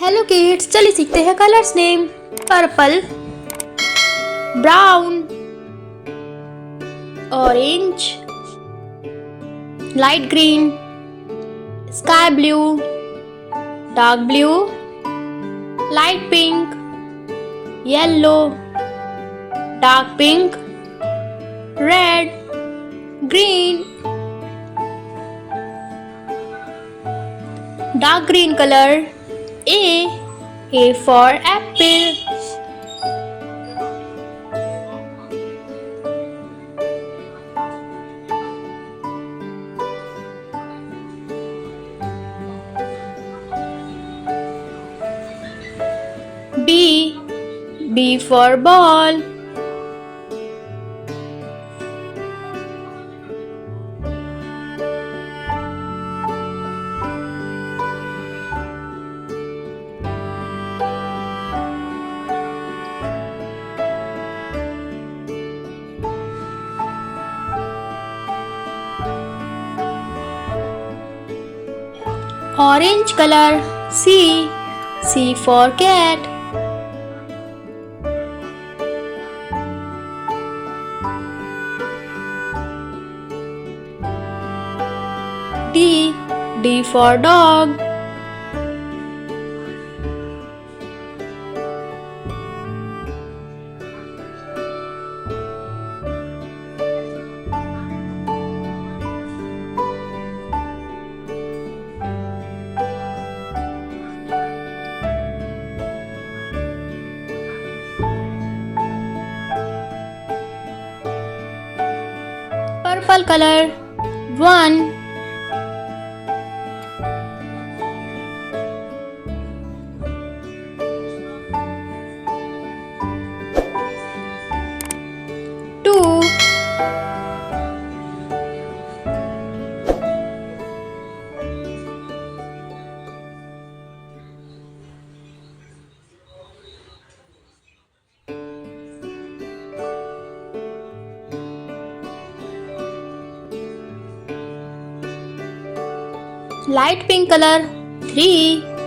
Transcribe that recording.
Hello kids, चलिए सीखते हैं colours name. Purple, brown, orange, light green, sky blue, dark blue, light pink, yellow, dark pink, red, green. Dark green color, A for apple. B for ball. Orange color, C for cat. D for dog. Purple color, 1. Two. Light pink color, 3.